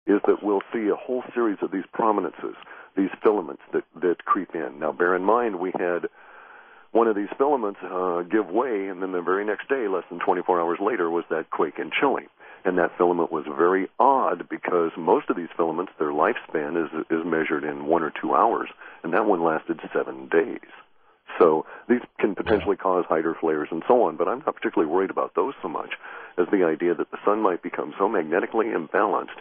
is that we'll see a whole series of these prominences, these filaments that creep in. Now, bear in mind, we had one of these filaments give way, and then the very next day, less than 24 hours later, was that quake in Chile. And that filament was very odd because most of these filaments, their lifespan is measured in 1 or 2 hours, and that one lasted 7 days. So these can potentially cause hydro flares and so on, but I'm not particularly worried about those so much as the idea that the sun might become so magnetically imbalanced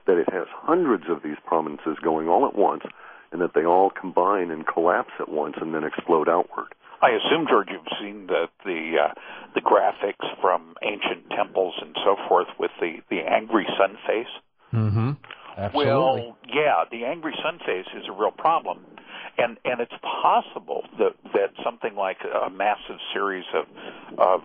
that it has hundreds of these prominences going all at once, and that they all combine and collapse at once and then explode outward. I assume, George, you've seen the graphics from ancient temples and so forth with the angry sun face. Mm-hmm. Absolutely. Well, yeah, the angry sun face is a real problem, and it's possible that something like a massive series of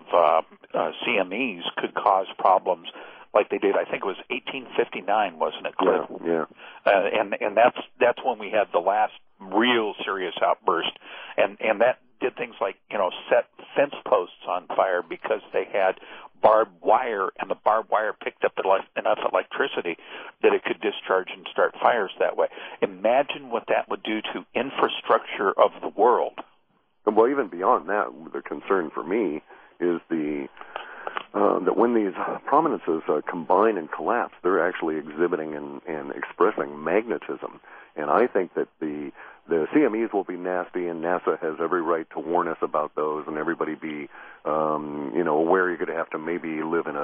CMEs could cause problems like they did. I think it was 1859, wasn't it, Clif? Yeah. And that's when we had the last real serious outburst, and that did things like, set fence posts on fire because they had barbed wire, and the barbed wire picked up enough electricity that it could discharge and start fires that way. Imagine what that would do to infrastructure of the world. Well, even beyond that, the concern for me is that when these prominences combine and collapse, they're actually exhibiting and expressing magnetism. And I think that the CMEs will be nasty, and NASA has every right to warn us about those, and everybody be, aware you're going to have to maybe live in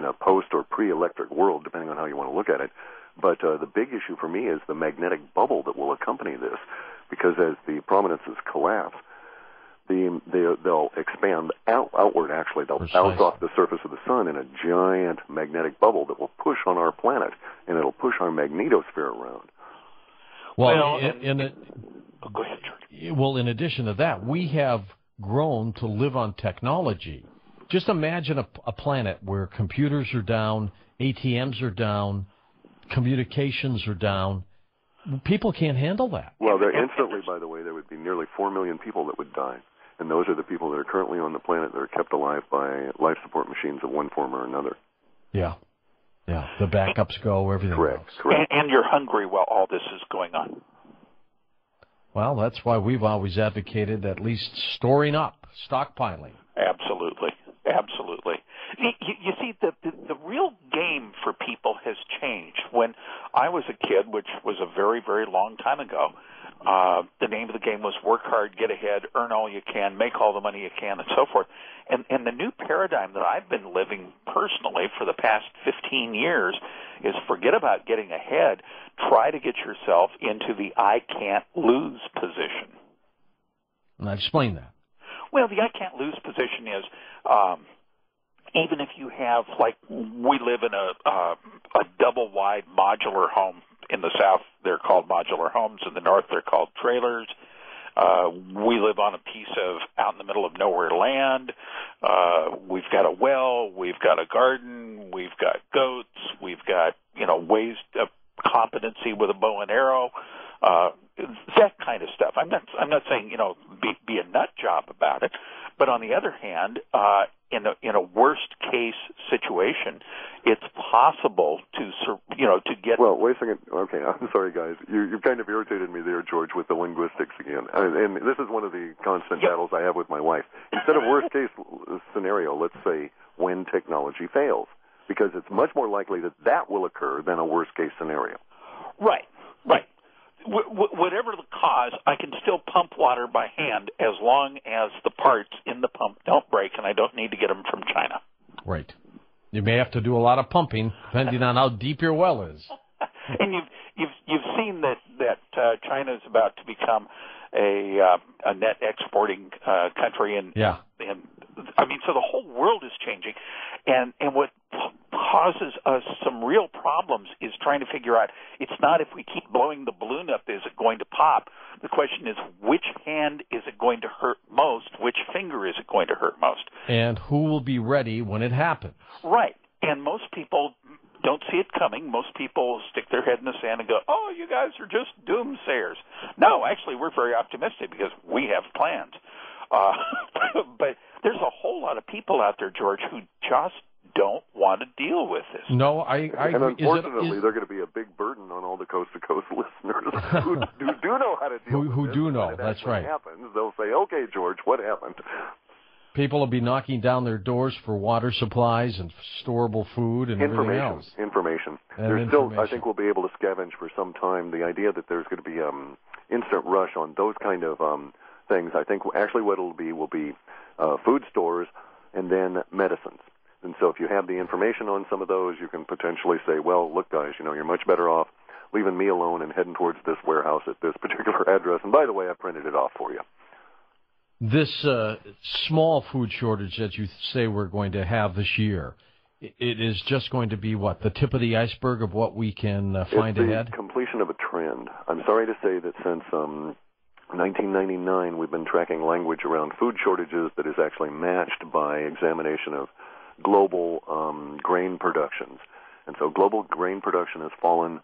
a post or pre-electric world, depending on how you want to look at it. But the big issue for me is the magnetic bubble that will accompany this, because as the prominences collapse, they'll expand outward, actually. They'll bounce off the surface of the sun in a giant magnetic bubble that will push on our planet, and it'll push our magnetosphere around. Well, go ahead, George. Well, in addition to that, we have grown to live on technology. Just imagine a planet where computers are down, ATMs are down, communications are down. People can't handle that. Well, instantly, by the way, there would be nearly 4 million people that would die. And those are the people that are currently on the planet that are kept alive by life support machines of one form or another. Yeah. Yeah, the backups go, everything Correct. else. Correct. And you're hungry while all this is going on. Well, that's why we've always advocated at least storing up, stockpiling. Absolutely. Absolutely. You see, the real game for people has changed. When I was a kid, which was a very, very long time ago, the name of the game was work hard, get ahead, earn all you can, make all the money you can, and so forth. And the new paradigm that I've been living personally for the past 15 years is forget about getting ahead. Try to get yourself into the I can't lose position. Now, explain that. Well, the I can't lose position is even if you have, like, we live in a double-wide modular home. In the South, they're called modular homes. In the North, they're called trailers. We live on a piece of out in the middle of nowhere land. We've got a well. We've got a garden. We've got goats. We've got, ways of competency with a bow and arrow. That kind of stuff. I'm not saying, be a nut job about it. But on the other hand, in a worst case situation, it's possible to get. Well, wait a second. Okay, I'm sorry, guys. You kind of irritated me there, George, with the linguistics again. And this is one of the constant battles I have with my wife. Instead of worst case scenario, let's say when technology fails, because it's much more likely that will occur than a worst case scenario. Right. Whatever the cause, I can still pump water by hand as long as the parts in the pump don't break, and I don't need to get them from China. Right. You may have to do a lot of pumping, depending on how deep your well is. And you've seen that China is about to become a net exporting country, and I mean, so the whole world is changing, and what causes us some real problems is trying to figure out, it's not if we keep blowing the balloon up, is it going to pop? The question is, which hand is it going to hurt most? Which finger is it going to hurt most? And who will be ready when it happens? Right. And most people don't see it coming. Most people stick their head in the sand and go, oh, you guys are just doomsayers. No, actually, we're very optimistic because we have plans. But there's a whole lot of people out there, George, who just don't want to deal with this. No, I and unfortunately, they're going to be a big burden on all the coast-to-coast listeners who do know how to deal with who this. do know, when it that's right. Happens, they'll say, okay, George, what happened? People will be knocking down their doors for water supplies and storable food and everything else. Information. There's still, I think we'll be able to scavenge for some time. The idea that there's going to be instant rush on those kind of things, I think actually what it'll be will be food stores and then medicines. And so if you have the information on some of those, you can potentially say, well, look, guys, you're much better off leaving me alone and heading towards this warehouse at this particular address. And by the way, I printed it off for you. This small food shortage that you say we're going to have this year, it is just going to be, what, the tip of the iceberg of what we can find ahead? It's the completion of a trend. I'm sorry to say that since 1999, we've been tracking language around food shortages that is actually matched by examination of global grain productions. And so global grain production has fallen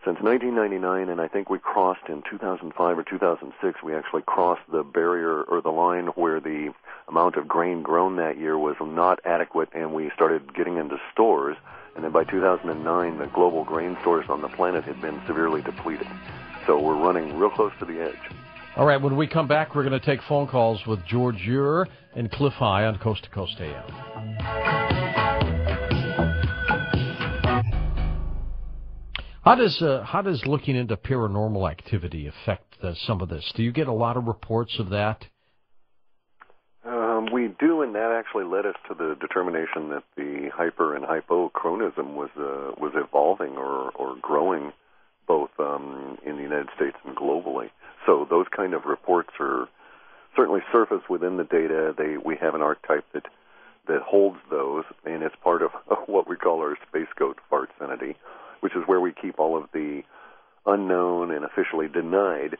since 1999, and I think we crossed in 2005 or 2006, we actually crossed the barrier or the line where the amount of grain grown that year was not adequate, and we started getting into stores. And then by 2009, the global grain stores on the planet had been severely depleted. So we're running real close to the edge. All right, when we come back, we're going to take phone calls with George Ure and Clif High on Coast to Coast AM. How does looking into paranormal activity affect some of this? Do you get a lot of reports of that? We do, and that actually led us to the determination that the hyper and hypochronism was evolving or growing both in the United States and globally. So those kind of reports are certainly surface within the data. We have an archetype that holds those, and it's part of what we call our Space Goat Fartfinity, which is where we keep all of the unknown and officially denied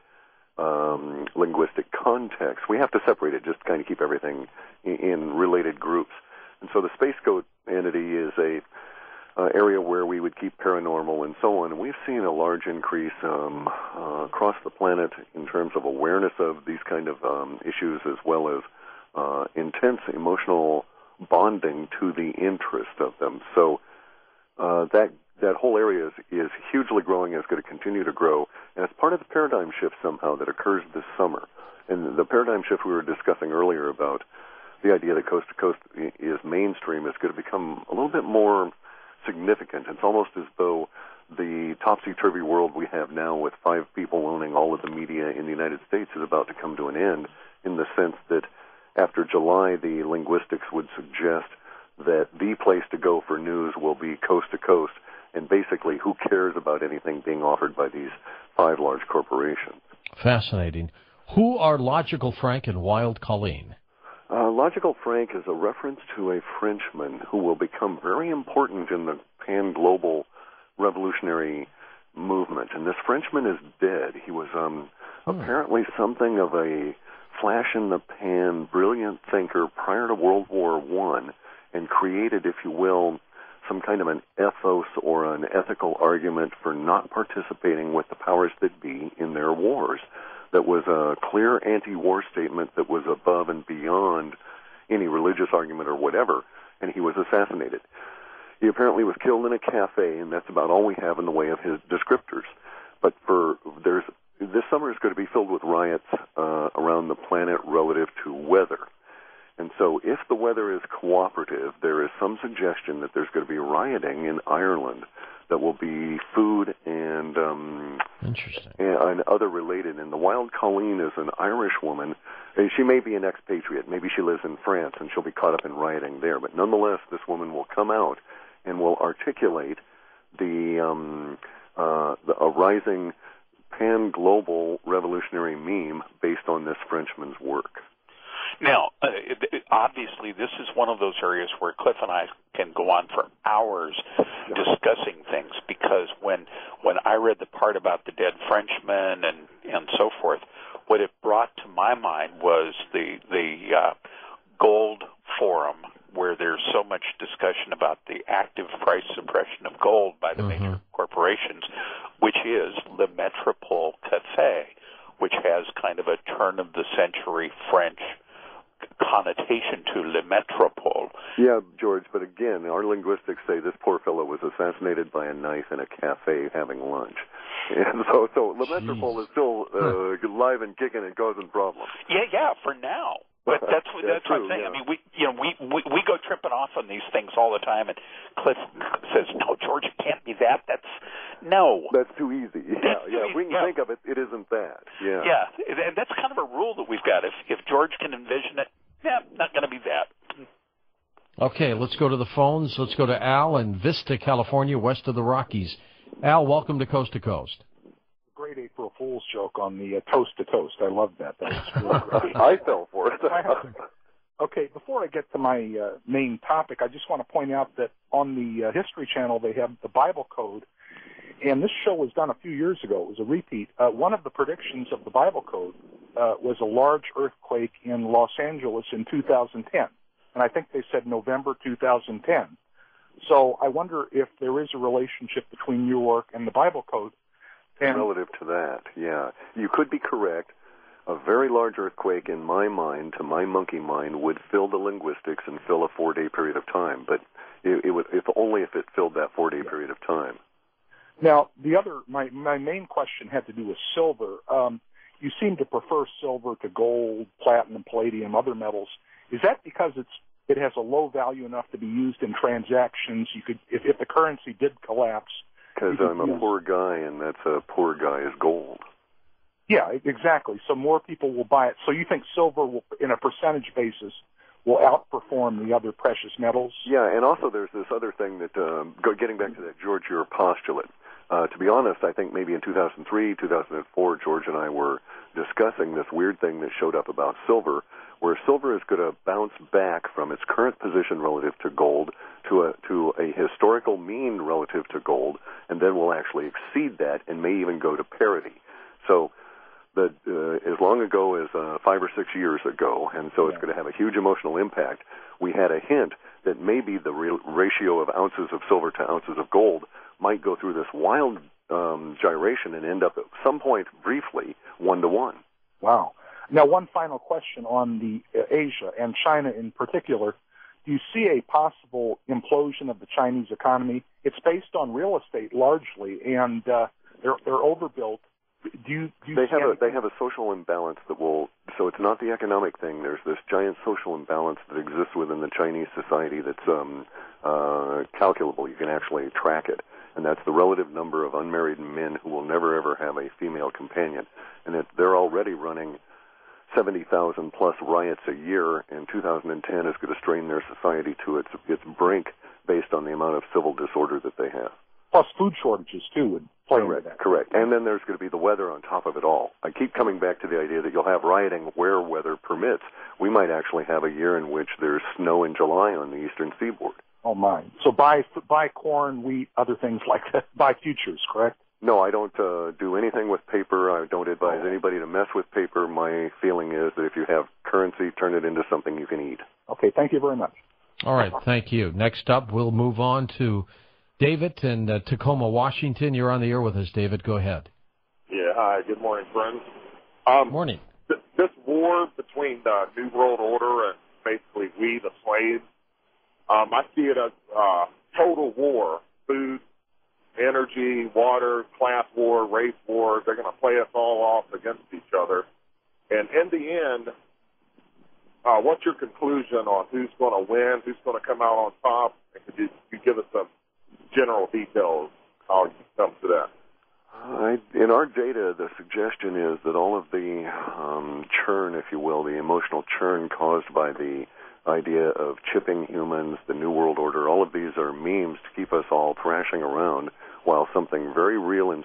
linguistic context. We have to separate it just to kind of keep everything in related groups. And so the Space Goat entity is a area where we would keep paranormal and so on. And we've seen a large increase across the planet in terms of awareness of these kind of issues, as well as intense emotional bonding to the interest of them. So that whole area is hugely growing, is going to continue to grow, and it's part of the paradigm shift somehow that occurs this summer. And the paradigm shift we were discussing earlier about the idea that Coast to Coast is mainstream is going to become a little bit more significant. It's almost as though the topsy-turvy world we have now with 5 people owning all of the media in the United States is about to come to an end, in the sense that after July, the linguistics would suggest that the place to go for news will be Coast to Coast, and basically who cares about anything being offered by these 5 large corporations. Fascinating. Who are Logical Frank and Wild Colleen? Logical Frank is a reference to a Frenchman who will become very important in the pan-global revolutionary movement. And this Frenchman is dead. He was apparently something of a flash-in-the-pan, brilliant thinker prior to World War I, and created, if you will, some kind of an ethos or an ethical argument for not participating with the powers that be in their wars. That was a clear anti-war statement that was above and beyond any religious argument or whatever, and he was assassinated. He apparently was killed in a cafe, and that's about all we have in the way of his descriptors. But this summer is going to be filled with riots around the planet relative to weather. And so if the weather is cooperative, there is some suggestion that there's going to be rioting in Ireland that will be food and interesting and other related. And the Wild Colleen is an Irish woman. And she may be an expatriate. Maybe she lives in France, and she'll be caught up in rioting there. But nonetheless, this woman will come out and will articulate a rising pan-global revolutionary meme based on this Frenchman's work. Now, obviously, this is one of those areas where Clif and I can go on for hours discussing things, because when I read the part about the dead Frenchman and so forth, what it brought to my mind was the gold forum, where there's so much discussion about the active price suppression of gold by the major corporations, which is Le Metropole Café, which has kind of a turn-of-the-century French connotation to le métropole. Yeah, George, but again, our linguistics say this poor fellow was assassinated by a knife in a cafe having lunch. And so le métropole is still live and kicking and causing problems. Yeah, for now. But that's what I'm saying. Yeah. I mean, we go tripping off on these things all the time, and Clif says, "No, George, it can't be that. That's too easy." Yeah. We can think of it. It isn't that. Yeah. Yeah, and that's kind of a rule that we've got. If George can envision it, not going to be that. Okay, let's go to the phones. Let's go to Al in Vista, California, west of the Rockies. Al, welcome to Coast to Coast. Great April Fool's joke on the toast to toast. I love that. That was really great. I fell for it. Okay, before I get to my main topic, I just want to point out that on the History Channel they have the Bible Code, and this show was done a few years ago. It was a repeat. One of the predictions of the Bible Code was a large earthquake in Los Angeles in 2010, and I think they said November 2010. So I wonder if there is a relationship between your work and the Bible Code. Relative to that, yeah. You could be correct. A very large earthquake, in my mind, to my monkey mind, would fill the linguistics and fill a 4-day period of time. But it would, if only if it filled that 4-day period of time. Now, my main question had to do with silver. You seem to prefer silver to gold, platinum, palladium, other metals. Is that because it has a low value enough to be used in transactions? You could, if the currency did collapse. Because I'm a poor guy, and that's a poor guy's gold. Yeah, exactly. So more people will buy it. So you think silver, will, in a percentage basis, will outperform the other precious metals? Yeah, and also there's this other thing that, getting back to that, George, your postulate. To be honest, I think maybe in 2003, 2004, George and I were discussing this weird thing that showed up about silver, where silver is going to bounce back from its current position relative to gold to a historical mean relative to gold, and then will actually exceed that and may even go to parity. So as long ago as 5 or 6 years ago, and so it's going to have a huge emotional impact, we had a hint that maybe the ratio of ounces of silver to ounces of gold might go through this wild gyration and end up at some point briefly 1-to-1. Wow. Now, one final question on the Asia and China in particular. Do you see a possible implosion of the Chinese economy? It's based on real estate largely, and they're overbuilt. They have a social imbalance that will. So it's not the economic thing. There's this giant social imbalance that exists within the Chinese society that's calculable. You can actually track it, and that's the relative number of unmarried men who will never ever have a female companion, and they're already running 70,000 plus riots a year, and 2010 is going to strain their society to its brink based on the amount of civil disorder that they have. Plus food shortages, too, would play into that. Correct. And then there's going to be the weather on top of it all. I keep coming back to the idea that you'll have rioting where weather permits. We might actually have a year in which there's snow in July on the eastern seaboard. Oh, my. So buy corn, wheat, other things like that. Buy futures, correct? No, I don't do anything with paper. I don't advise anybody to mess with paper. My feeling is that if you have currency, turn it into something you can eat. Okay, thank you very much. All right, thank you. Next up, we'll move on to David in Tacoma, Washington. You're on the air with us, David. Go ahead. Yeah, hi. Good morning, friends. Morning. This war between the New World Order and basically we, the slaves, I see it as total war. Food, energy, water, class war, race war. They're going to play us all off against each other. And in the end, what's your conclusion on who's going to win, who's going to come out on top? And could you give us some general details how you come to that? In our data, the suggestion is that all of the churn, if you will, the emotional churn caused by the idea of chipping humans, the New World Order, all of these are memes to keep us all thrashing around while something very real and